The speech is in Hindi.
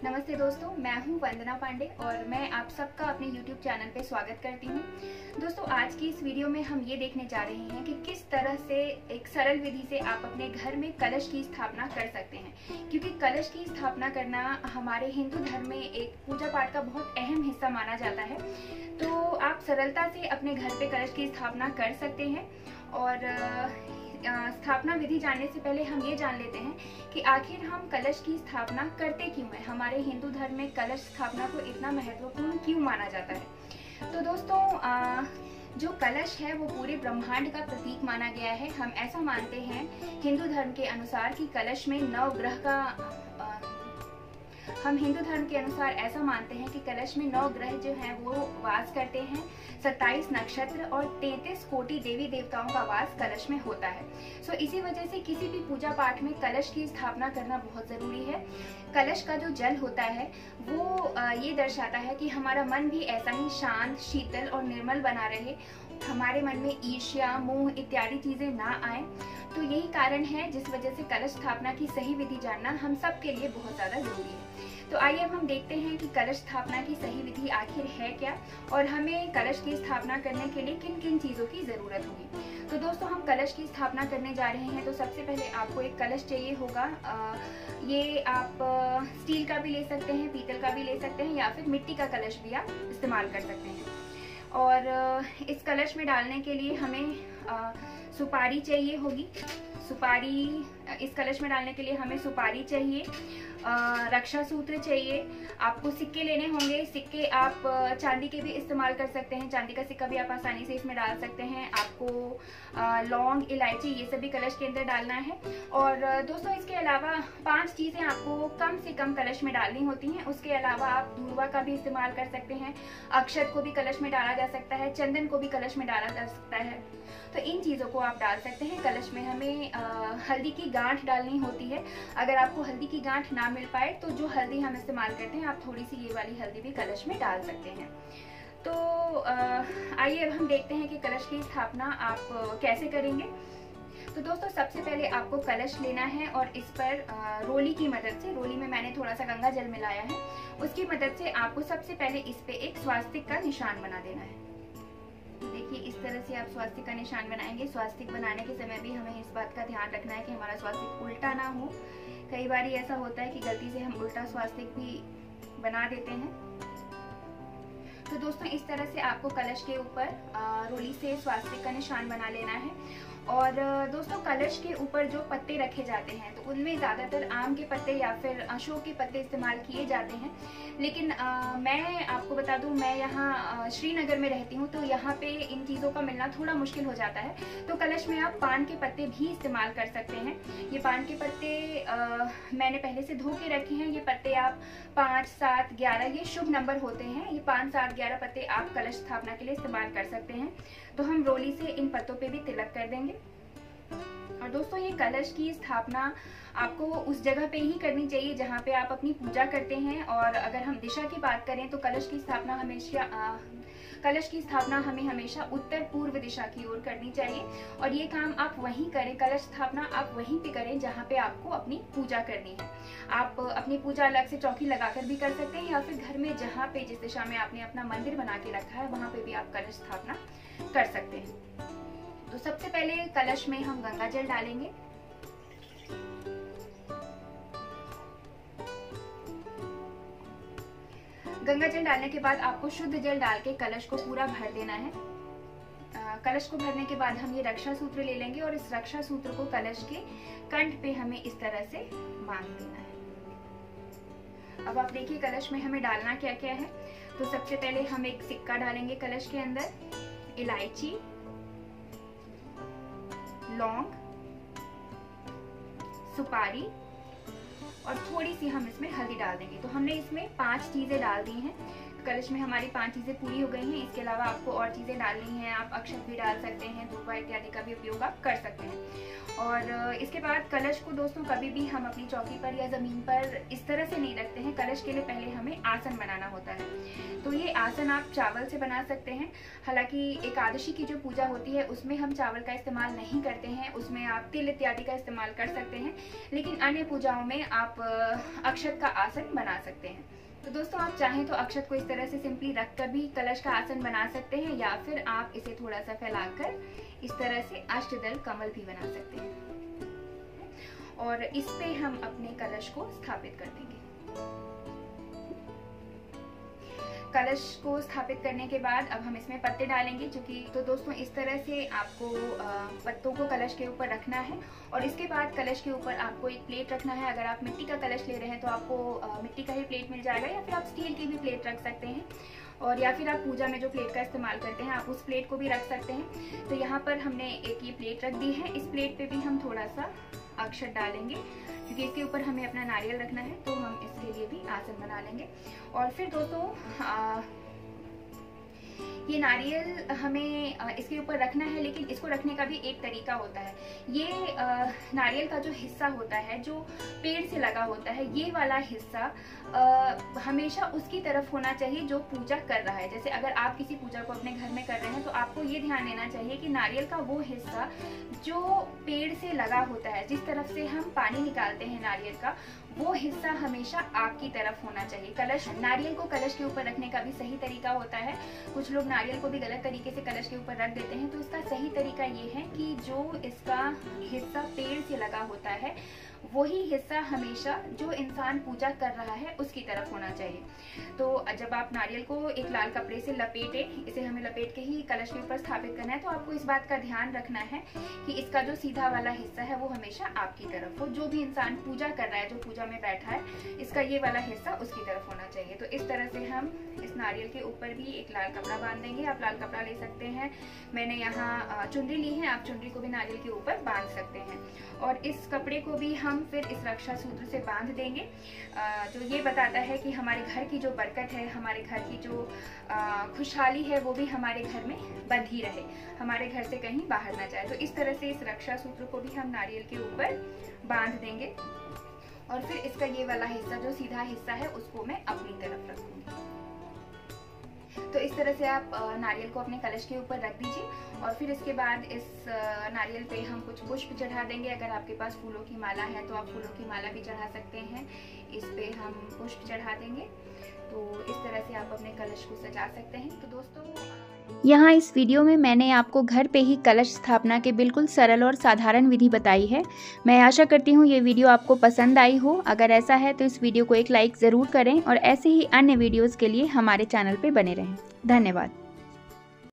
नमस्ते दोस्तों, मैं हूं वंदना पांडे और मैं आप सबका अपने YouTube चैनल पे स्वागत करती हूं। दोस्तों, आज की इस वीडियो में हम ये देखने जा रहे हैं कि किस तरह से एक सरल विधि से आप अपने घर में कलश की स्थापना कर सकते हैं, क्योंकि कलश की स्थापना करना हमारे हिंदू धर्म में एक पूजा पाठ का बहुत अहम हिस्सा माना जाता है। तो आप सरलता से अपने घर पे कलश की स्थापना कर सकते हैं। और स्थापना विधि जानने से पहले हम ये जान लेते हैं कि आखिर हम कलश की स्थापना करते क्यों हैं। हमारे हिंदू धर्म में कलश स्थापना को इतना महत्वपूर्ण क्यों माना जाता है। तो दोस्तों, जो कलश है वो पूरे ब्रह्मांड का प्रतीक माना गया है। हम ऐसा मानते हैं हिंदू धर्म के अनुसार कि कलश में नवग्रह का हम हिंदू धर्म के अनुसार ऐसा मानते हैं कि कलश में 9 ग्रह जो हैं वो वास करते हैं। 27 नक्षत्र और 33 कोटि देवी देवताओं का वास कलश में होता है। सो इसी वजह से किसी भी पूजा पाठ में कलश की स्थापना करना बहुत जरूरी है। कलश का जो जल होता है वो ये दर्शाता है कि हमारा मन भी ऐसा ही शांत, शीतल और निर्मल बना रहे, हमारे मन में ईर्ष्या, मोह इत्यादि चीजें ना आए। तो यही कारण है जिस वजह से कलश स्थापना की सही विधि जानना हम सब के लिए बहुत ज्यादा जरूरी है। तो आइए अब हम देखते हैं कि कलश स्थापना की सही विधि आखिर है क्या और हमें कलश की स्थापना करने के लिए किन किन चीजों की जरूरत होगी। तो दोस्तों, हम कलश की स्थापना करने जा रहे हैं तो सबसे पहले आपको एक कलश चाहिए होगा। ये आप स्टील का भी ले सकते हैं, पीतल का भी ले सकते हैं, या फिर मिट्टी का कलश भी आप इस्तेमाल कर सकते हैं। और इस कलश में डालने के लिए हमें सुपारी चाहिए होगी। इस कलश में डालने के लिए हमें सुपारी चाहिए, रक्षा सूत्र चाहिए, आपको सिक्के लेने होंगे। सिक्के आप चांदी के भी इस्तेमाल कर सकते हैं, चांदी का सिक्का भी आप आसानी से इसमें डाल सकते हैं। आपको लौंग, इलायची ये सभी कलश के अंदर डालना है। और दोस्तों, इसके अलावा 5 चीजें आपको कम से कम कलश में डालनी होती हैं। उसके अलावा आप धूर्वा का भी इस्तेमाल कर सकते हैं, अक्षत को भी कलश में डाला जा सकता है, चंदन को भी कलश में डाला जा सकता है। तो इन चीजों को आप डाल सकते हैं। कलश में हमें हल्दी की गांठ डालनी होती है। अगर आपको हल्दी की गांठ ना मिल पाए तो जो हल्दी हम इस्तेमाल करते हैं, आप थोड़ी सी ये वाली हल्दी भी कलश में डाल सकते हैं। तो आइए अब हम देखते हैं कि कलश की स्थापना आप कैसे करेंगे। तो दोस्तों, सबसे पहले आपको कलश लेना है और इस पर रोली की मदद से, रोली में मैंने थोड़ा सा गंगा जल मिलाया है, उसकी मदद से आपको सबसे पहले इस पे एक स्वास्तिक का निशान बना देना है। देखिए, इस तरह से आप स्वास्तिक का निशान बनाएंगे। स्वास्तिक बनाने के समय भी हमें इस बात का ध्यान रखना है कि हमारा स्वास्तिक उल्टा ना हो। कई बार ऐसा होता है कि गलती से हम उल्टा स्वास्तिक भी बना देते हैं। तो दोस्तों, इस तरह से आपको कलश के ऊपर रोली से स्वास्तिक का निशान बना लेना है। और दोस्तों, कलश के ऊपर जो पत्ते रखे जाते हैं तो उनमें ज़्यादातर आम के पत्ते या फिर अशोक के पत्ते इस्तेमाल किए जाते हैं। लेकिन मैं आपको बता दूं, मैं यहाँ श्रीनगर में रहती हूँ, तो यहाँ पे इन चीज़ों का मिलना थोड़ा मुश्किल हो जाता है। तो कलश में आप पान के पत्ते भी इस्तेमाल कर सकते हैं। ये पान के पत्ते मैंने पहले से धो के रखे हैं। ये पत्ते आप 5, 7, 11 ये शुभ नंबर होते हैं। ये 5, 7, 11 पत्ते आप कलश स्थापना के लिए इस्तेमाल कर सकते हैं। तो हम रोली से इन पत्तों पे भी तिलक कर देंगे। और दोस्तों, ये कलश की स्थापना आपको उस जगह पे ही करनी चाहिए जहाँ पे आप अपनी पूजा करते हैं। और अगर हम दिशा की बात करें तो कलश की स्थापना हमें हमेशा उत्तर पूर्व दिशा की ओर करनी चाहिए। और ये काम आप वहीं करें, कलश स्थापना आप वहीं पे करें जहाँ पे आपको अपनी पूजा करनी है। आप अपनी पूजा अलग से चौकी लगाकर भी कर सकते हैं, या फिर घर में जहाँ पे जिस दिशा में आपने अपना मंदिर बना के रखा है वहाँ पे भी आप कलश स्थापना कर सकते हैं। तो सबसे पहले कलश में हम गंगा जल डालेंगे। गंगा जल डालने के बाद आपको शुद्ध जल डाल के कलश को पूरा भर देना है। कलश को भरने के बाद हम ये रक्षा सूत्र ले लेंगे और इस रक्षा सूत्र को कलश के कंठ पे हमें इस तरह से बांध देना है। अब आप देखिए कलश में हमें डालना क्या क्या है। तो सबसे पहले हम एक सिक्का डालेंगे कलश के अंदर, इलायची, लौंग, सुपारी और थोड़ी सी हम इसमें हल्दी डाल देंगे। तो हमने इसमें 5 चीजें डाल दी हैं। कलश में हमारी 5 चीज़ें पूरी हो गई हैं। इसके अलावा आपको और चीज़ें डालनी हैं, आप अक्षत भी डाल सकते हैं, दूर्वा इत्यादि का भी उपयोग आप कर सकते हैं। और इसके बाद कलश को दोस्तों कभी भी हम अपनी चौकी पर या ज़मीन पर इस तरह से नहीं रखते हैं। कलश के लिए पहले हमें आसन बनाना होता है। तो ये आसन आप चावल से बना सकते हैं। हालांकि एकादशी की जो पूजा होती है उसमें हम चावल का इस्तेमाल नहीं करते हैं, उसमें आप तिल इत्यादि का इस्तेमाल कर सकते हैं, लेकिन अन्य पूजाओं में आप अक्षत का आसन बना सकते हैं। तो दोस्तों आप चाहें तो अक्षत को इस तरह से सिंपली रखकर भी कलश का आसन बना सकते हैं, या फिर आप इसे थोड़ा सा फैलाकर इस तरह से अष्टदल कमल भी बना सकते हैं। और इस पे हम अपने कलश को स्थापित कर देंगे। कलश को स्थापित करने के बाद अब हम इसमें पत्ते डालेंगे, तो दोस्तों इस तरह से आपको पत्तों को कलश के ऊपर रखना है। और इसके बाद कलश के ऊपर आपको एक प्लेट रखना है। अगर आप मिट्टी का कलश ले रहे हैं तो आपको मिट्टी का ही प्लेट मिल जाएगा, या फिर आप स्टील की भी प्लेट रख सकते हैं, और या फिर आप पूजा में जो प्लेट का इस्तेमाल करते हैं आप उस प्लेट को भी रख सकते हैं। तो यहाँ पर हमने एक ये प्लेट रख दी है। इस प्लेट पे भी हम थोड़ा सा अक्षत डालेंगे, क्योंकि इसके ऊपर हमें अपना नारियल रखना है, तो हम इसके लिए भी आसन बना लेंगे। और फिर दोस्तों ये नारियल हमें इसके ऊपर रखना है, लेकिन इसको रखने का भी एक तरीका होता है। ये नारियल का जो हिस्सा होता है जो पेड़ से लगा होता है, ये वाला हिस्सा हमेशा उसकी तरफ होना चाहिए जो पूजा कर रहा है। जैसे अगर आप किसी पूजा को अपने घर में कर रहे हैं तो आपको ये ध्यान देना चाहिए कि नारियल का वो हिस्सा जो पेड़ से लगा होता है, जिस तरफ से हम पानी निकालते हैं नारियल का, वो हिस्सा हमेशा आपकी तरफ होना चाहिए। नारियल को कलश के ऊपर रखने का भी सही तरीका होता है। कुछ लोग नारियल को भी गलत तरीके से कलश के ऊपर रख देते हैं, तो इसका सही तरीका ये है कि जो इसका हिस्सा पेड़ से लगा होता है वही हिस्सा हमेशा जो इंसान पूजा कर रहा है उसकी तरफ होना चाहिए। तो जब आप नारियल को एक लाल कपड़े से लपेटें, इसे हमें लपेट के ही कलश के ऊपर स्थापित करना है, तो आपको इस बात का ध्यान रखना है कि इसका जो सीधा वाला हिस्सा है वो हमेशा आपकी तरफ हो। जो भी इंसान पूजा कर रहा है, जो पूजा में बैठा है, इसका ये वाला हिस्सा उसकी तरफ होना चाहिए। तो इस तरह से हम इस नारियल के ऊपर भी एक लाल कपड़ा बांध देंगे। आप लाल कपड़ा ले सकते हैं, मैंने यहाँ चुनरी ली है, आप चुनरी को भी नारियल के ऊपर बांध सकते हैं। और इस कपड़े को भी हम फिर इस रक्षा सूत्र से बांध देंगे, जो ये बताता है कि हमारे घर की जो बरकत है, हमारे घर की जो खुशहाली है, वो भी हमारे घर में बंधी रहे, हमारे घर से कहीं बाहर ना जाए। तो इस तरह से इस रक्षा सूत्र को भी हम नारियल के ऊपर बांध देंगे। और फिर इसका ये वाला हिस्सा जो सीधा हिस्सा है उसको मैं अपनी तरफ रखूंगी। तो इस तरह से आप नारियल को अपने कलश के ऊपर रख दीजिए। और फिर इसके बाद इस नारियल पे हम कुछ पुष्प चढ़ा देंगे। अगर आपके पास फूलों की माला है तो आप फूलों की माला भी चढ़ा सकते हैं। इस पे हम पुष्प चढ़ा देंगे। तो इस तरह से आप अपने कलश को सजा सकते हैं। तो दोस्तों यहाँ इस वीडियो में मैंने आपको घर पे ही कलश स्थापना के बिल्कुल सरल और साधारण विधि बताई है। मैं आशा करती हूँ ये वीडियो आपको पसंद आई हो। अगर ऐसा है तो इस वीडियो को एक लाइक ज़रूर करें और ऐसे ही अन्य वीडियोज़ के लिए हमारे चैनल पे बने रहें। धन्यवाद।